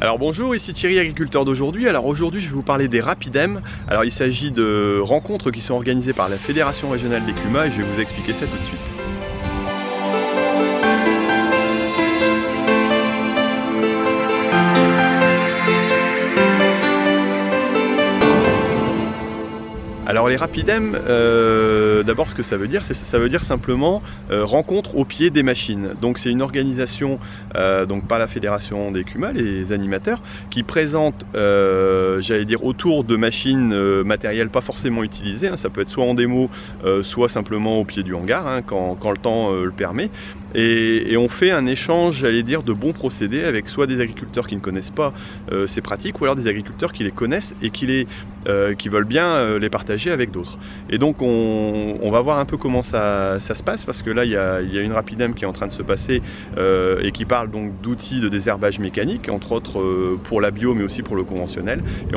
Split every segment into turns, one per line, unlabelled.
Alors bonjour, ici Thierry, agriculteur d'aujourd'hui. Alors aujourd'hui je vais vous parler des Rapidem. Alors il s'agit de rencontres qui sont organisées par la Fédération régionale des CUMA et je vais vous expliquer ça tout de suite. Alors les Rapidem, d'abord ce que ça veut dire, ça veut dire simplement rencontre au pied des machines. Donc c'est une organisation donc par la Fédération des CUMA, les animateurs, qui présente, j'allais dire, autour de machines matérielles pas forcément utilisées, hein, ça peut être soit en démo, soit simplement au pied du hangar, hein, quand le temps le permet. Et on fait un échange, j'allais dire, de bons procédés avec soit des agriculteurs qui ne connaissent pas ces pratiques, ou alors des agriculteurs qui les connaissent et qui veulent bien les partager avec d'autres. Et donc on va voir un peu comment ça se passe, parce que là il y a une Rapidem qui est en train de se passer et qui parle donc d'outils de désherbage mécanique, entre autres pour la bio mais aussi pour le conventionnel. Et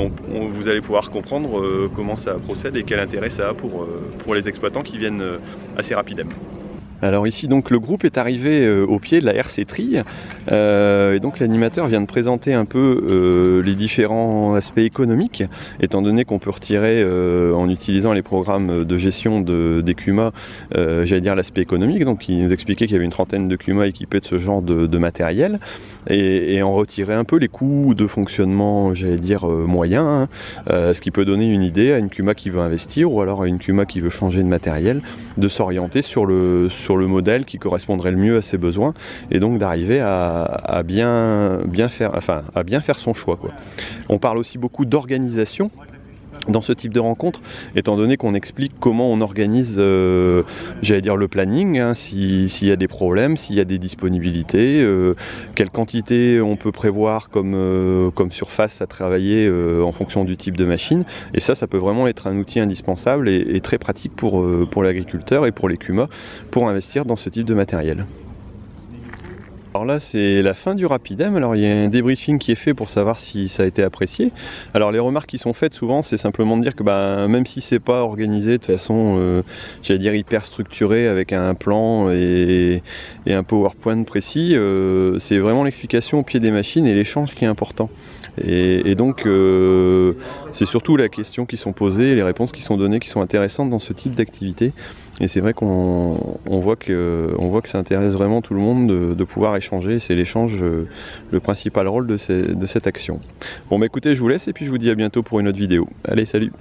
vous allez pouvoir comprendre comment ça procède et quel intérêt ça a pour les exploitants qui viennent à ces Rapidem. Alors ici donc le groupe est arrivé au pied de la RC Tri et donc l'animateur vient de présenter un peu les différents aspects économiques, étant donné qu'on peut retirer en utilisant les programmes de gestion des CUMA, j'allais dire l'aspect économique. Donc il nous expliquait qu'il y avait une trentaine de CUMA équipés de ce genre de matériel et en retirer un peu les coûts de fonctionnement, j'allais dire moyens, hein, ce qui peut donner une idée à une CUMA qui veut investir ou alors à une CUMA qui veut changer de matériel, de s'orienter sur le modèle qui correspondrait le mieux à ses besoins et donc d'arriver à bien faire son choix, quoi. On parle aussi beaucoup d'organisation dans ce type de rencontre, étant donné qu'on explique comment on organise, j'allais dire, le planning, hein, s'il y a des problèmes, s'il y a des disponibilités, quelle quantité on peut prévoir comme surface à travailler en fonction du type de machine. Et ça peut vraiment être un outil indispensable et très pratique pour l'agriculteur et pour les CUMA pour investir dans ce type de matériel. Alors là c'est la fin du Rapidem, alors il y a un débriefing qui est fait pour savoir si ça a été apprécié. Alors les remarques qui sont faites souvent c'est simplement de dire que même si c'est pas organisé de façon j'allais dire hyper structurée avec un plan et un PowerPoint précis, c'est vraiment l'explication au pied des machines et l'échange qui est important. Et donc c'est surtout la question qui sont posées, les réponses qui sont données qui sont intéressantes dans ce type d'activité. Et c'est vrai qu'on voit que ça intéresse vraiment tout le monde de pouvoir échanger. C'est l'échange le principal rôle de cette action. Bon bah écoutez, je vous laisse et puis je vous dis à bientôt pour une autre vidéo. Allez, salut!